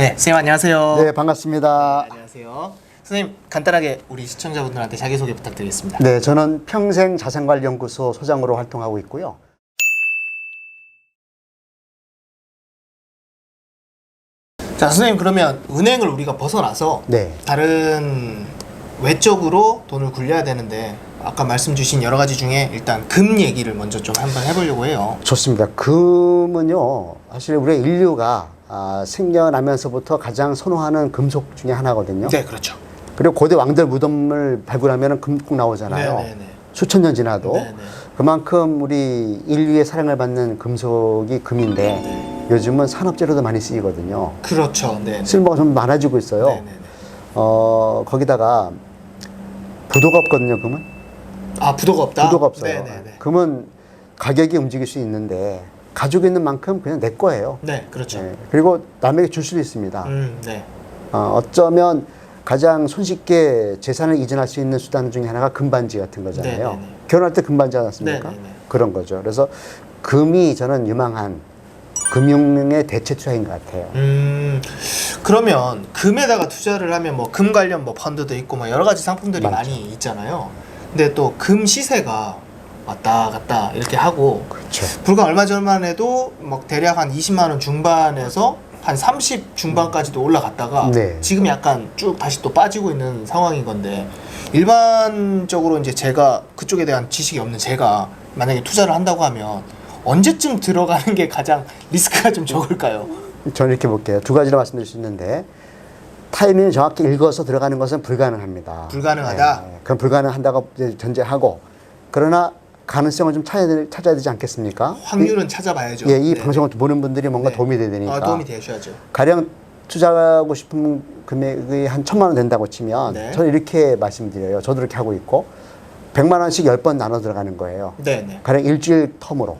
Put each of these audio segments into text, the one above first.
네, 선생님 안녕하세요. 네, 반갑습니다. 네, 안녕하세요. 선생님 간단하게 우리 시청자분들한테 자기소개 부탁드리겠습니다. 네, 저는 평생자산관리연구소 소장으로 활동하고 있고요. 자, 선생님 그러면 은행을 우리가 벗어나서 네. 다른 외적으로 돈을 굴려야 되는데 아까 말씀 주신 여러 가지 중에 일단 금 얘기를 먼저 좀 한번 해보려고 해요. 좋습니다. 금은요, 사실 우리 인류가 생겨나면서부터 가장 선호하는 금속 중에 하나거든요. 네, 그렇죠. 그리고 고대 왕들 무덤을 발굴하면 금 꼭 나오잖아요. 네네네. 수천 년 지나도. 네네. 그만큼 우리 인류의 사랑을 받는 금속이 금인데 네. 요즘은 산업재료도 많이 쓰이거든요. 그렇죠. 네. 쓸모가 좀 많아지고 있어요. 네네네. 거기다가 부도가 없거든요, 금은. 아, 부도가 없다. 부도가 없어요. 네네네. 금은 가격이 움직일 수 있는데 가지고 있는 만큼 그냥 내 거예요. 네, 그렇죠. 네. 그리고 남에게 줄 수도 있습니다. 네. 어쩌면 가장 손쉽게 재산을 이전할 수 있는 수단 중에 하나가 금반지 같은 거잖아요. 네네네. 결혼할 때 금반지 하지 않습니까? 네네네. 그런 거죠. 그래서 금이 저는 유망한 금융의 대체 투자인 것 같아요. 그러면 금에다가 투자를 하면 뭐 금 관련 뭐 펀드도 있고 뭐 여러 가지 상품들이 맞죠. 많이 있잖아요. 근데 또 금 시세가 왔다 갔다 이렇게 하고 그렇죠. 불과 얼마 전만 해도 막 대략 한 20만 원 중반에서 한 30 중반까지도 올라갔다가 네. 지금 약간 쭉 다시 또 빠지고 있는 상황인 건데 일반적으로 이제 제가 그쪽에 대한 지식이 없는 제가 만약에 투자를 한다고 하면 언제쯤 들어가는 게 가장 리스크가 좀 적을까요? 저는 이렇게 볼게요. 두 가지로 말씀드릴 수 있는데 타이밍을 정확히 읽어서 들어가는 것은 불가능합니다. 불가능하다? 네, 그럼 불가능한다고 이제 전제하고 그러나 가능성을 좀 찾아야 되지 않겠습니까? 확률은 찾아봐야죠. 예, 이 네. 방송을 보는 분들이 뭔가 네. 도움이 되니까. 도움이 되셔야죠. 가령 투자하고 싶은 금액이 한 1,000만 원 된다고 치면 네. 저는 이렇게 말씀드려요. 저도 이렇게 하고 있고 100만 원씩 10번 나눠 들어가는 거예요. 네네. 가령 일주일 텀으로.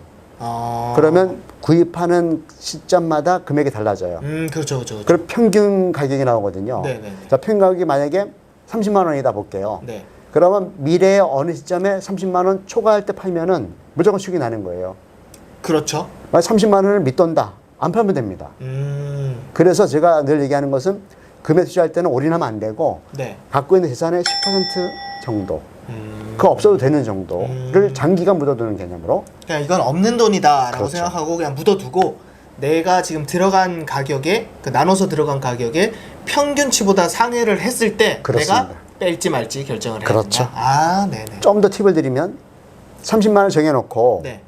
그러면 구입하는 시점마다 금액이 달라져요. 그렇죠, 그렇죠. 그렇죠. 그럼 평균 가격이 나오거든요. 네네네. 자, 평균 가격이 만약에 30만 원이다 볼게요. 네. 그러면 미래의 어느 시점에 30만 원 초과할 때 팔면은 무조건 수익이 나는 거예요. 그렇죠. 만약 30만 원을 믿돈다. 안 팔면 됩니다. 그래서 제가 늘 얘기하는 것은 금에 투자할 때는 올인하면 안 되고 네. 갖고 있는 재산의 10% 정도, 그 없어도 되는 정도를 장기간 묻어두는 개념으로. 그냥 이건 없는 돈이다라고 그렇죠. 생각하고 그냥 묻어두고 내가 지금 들어간 가격에 그 나눠서 들어간 가격에 평균치보다 상회를 했을 때 그렇습니다. 내가 뺄지 말지 결정을 해야 그렇죠. 된다. 아, 네네. 좀 더 팁을 드리면 30만 원 정해놓고 네.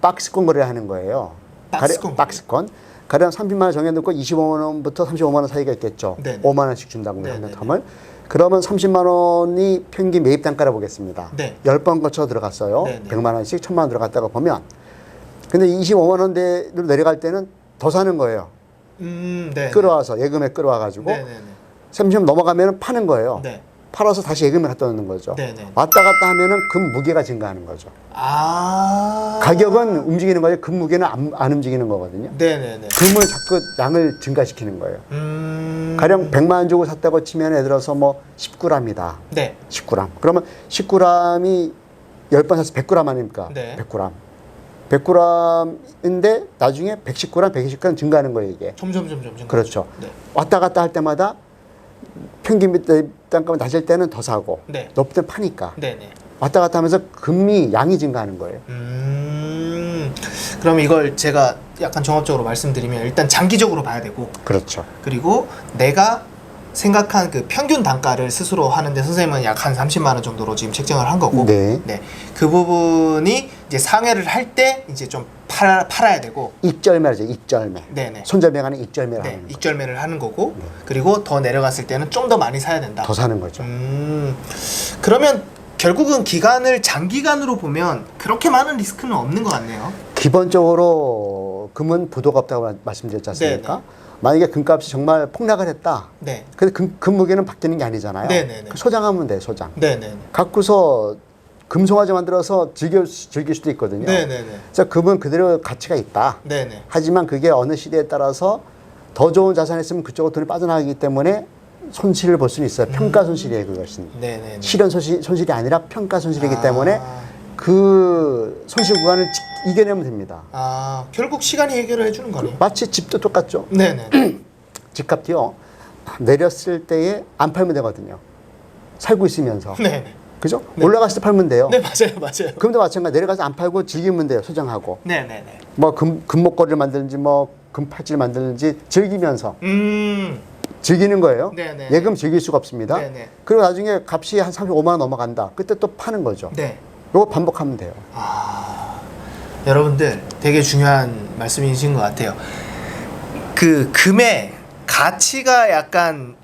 박스권 거래를 하는 거예요. 박스권 박스권. 가령 30만 원 정해놓고 25만 원부터 35만 원 사이가 있겠죠. 네네. 5만 원씩 준다고 네네네. 하는 텀을. 그러면 30만 원이 평균 매입 단가를 보겠습니다. 네. 10번 거쳐 들어갔어요. 네네. 100만 원씩 1000만 원 들어갔다가 보면 근데 25만 원대로 내려갈 때는 더 사는 거예요. 네. 끌어와서 예금에 끌어와가지고 네네네. 30만 넘어가면 파는 거예요. 네. 팔아서 다시 예금에 갖다 놓는 거죠. 네네. 왔다 갔다 하면은 금 무게가 증가하는 거죠. 아. 가격은 움직이는 거예요. 금 무게는 안 움직이는 거거든요. 네네네. 금을 자꾸 양을 증가시키는 거예요. 가령 100만 원 주고 샀다고 치면 예를 들어서 뭐 10g이다. 네. 10g. 그러면 10g이 10번 사서 100g 아닙니까? 네. 100g. 100g인데 나중에 110g, 120g 증가하는 거예요, 이게. 점점. 그렇죠. 네. 왔다 갔다 할 때마다 평균 단가가 낮을 때는 더 사고 네. 높을 때 파니까 네네. 왔다 갔다 하면서 금이 양이 증가하는 거예요. 그럼 이걸 제가 약간 종합적으로 말씀드리면 일단 장기적으로 봐야 되고 그렇죠. 그리고 내가 생각한 그 평균 단가를 스스로 하는데 선생님은 약 한 30만 원 정도로 지금 책정을 한 거고 네. 그 부분이 이제 상회를 할 때 이제 좀 팔아야 되고 익절매죠, 익절매. 네네. 손절매가 아니라 익절매를 네, 하는 거죠. 익절매를 하는 거고 그리고 더 내려갔을 때는 좀 더 많이 사야 된다. 더 사는 거죠. 그러면 결국은 기간을 장기간으로 보면 그렇게 많은 리스크는 없는 것 같네요. 기본적으로 금은 부도가 없다고 말씀드렸지 않습니까? 네네. 만약에 금값이 정말 폭락을 했다. 네. 근데 금 무게는 바뀌는 게 아니잖아요. 네네네. 소장하면 돼, 소장. 네네. 갖고서 금송아지 만들어서 즐길 수도 있거든요. 네네네. 그래서 금은 그대로 가치가 있다. 네네. 하지만 그게 어느 시대에 따라서 더 좋은 자산이 있으면 그쪽으로 돈이 빠져나가기 때문에 손실을 볼 수는 있어요. 평가 손실이에요, 그것은. 네네네. 실현 손실이 아니라 평가 손실이기 아. 때문에 그 손실 구간을 이겨내면 됩니다. 결국 시간이 해결을 해주는 거네요. 마치 집도 똑같죠. 네네. 집값이요. 내렸을 때에 안 팔면 되거든요. 살고 있으면서. 네. 그죠? 네. 올라갔을 때 팔면 돼요. 네, 맞아요. 금도 마찬가지. 내려가서 안 팔고 즐기면 돼요. 소장하고. 네. 뭐 금목걸이를 만들든지 뭐 금팔찌를 만들든지 즐기면서 즐기는 거예요. 네네. 예금 즐길 수가 없습니다. 네네. 그리고 나중에 값이 한 35만 원 넘어간다. 그때 또 파는 거죠. 네. 요거 반복하면 돼요. 여러분들 되게 중요한 말씀이신 것 같아요. 그 금의 가치가 약간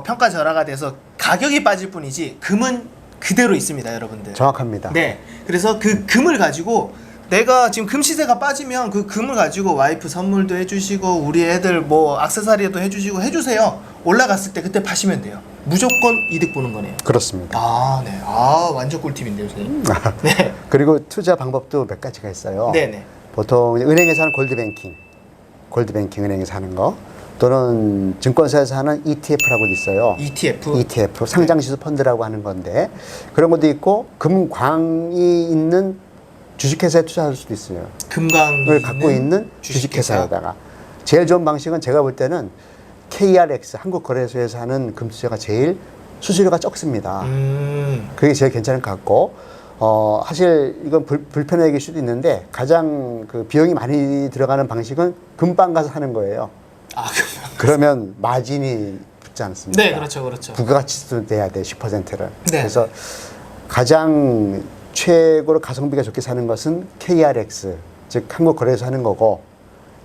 평가절하가 돼서 가격이 빠질 뿐이지 금은 그대로 있습니다, 여러분들. 정확합니다. 네. 그래서 그 금을 가지고 내가 지금 금 시세가 빠지면 그 금을 가지고 와이프 선물도 해주시고 우리 애들 뭐 액세서리도 해주시고 해주세요. 올라갔을 때 그때 파시면 돼요. 무조건 이득 보는 거네요. 그렇습니다. 네. 완전 꿀팁인데요, 선생님. 네. 그리고 투자 방법도 몇 가지가 있어요. 네네. 보통 은행에서 하는 골드뱅킹 은행에서 하는 거, 또는 증권사에서 하는 ETF라고 있어요. ETF 상장지수 펀드라고 하는 건데, 그런 것도 있고 금광이 있는 주식회사에 투자할 수도 있어요. 금광을 갖고 있는 주식회사에다가. 제일 좋은 방식은 제가 볼 때는 KRX 한국거래소에서 하는 금투자가 제일 수수료가 적습니다. 그게 제일 괜찮을 것 같고, 사실 이건 불편해 얘기일 수도 있는데 가장 그 비용이 많이 들어가는 방식은 금방 가서 하는 거예요. 그러면 마진이 붙지 않습니까? 네, 그렇죠. 부가가치도 내야 돼, 10%를. 네. 그래서 가장 최고로 가성비가 좋게 사는 것은 KRX, 즉 한국거래소 하는 거고,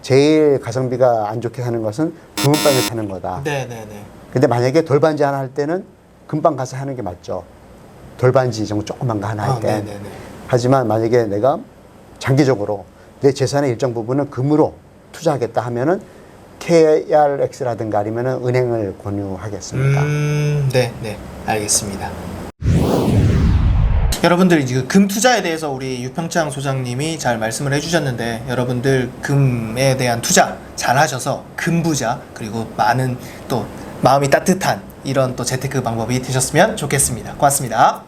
제일 가성비가 안 좋게 사는 것은 금은방에 사는 거다. 네네네. 근데 만약에 돌반지 하나 할 때는 금방 가서 하는 게 맞죠. 돌반지 정도 조그만 거 하나 할 때. 네네네. 하지만 만약에 내가 장기적으로 내 재산의 일정 부분을 금으로 투자하겠다 하면은 KRX라든가 아니면은 은행을 권유하겠습니다. 네, 알겠습니다. 여러분들 이제 금 투자에 대해서 우리 유평창 소장님이 잘 말씀을 해주셨는데, 여러분들 금에 대한 투자 잘 하셔서 금부자, 그리고 많은 또 마음이 따뜻한 이런 또 재테크 방법이 되셨으면 좋겠습니다. 고맙습니다.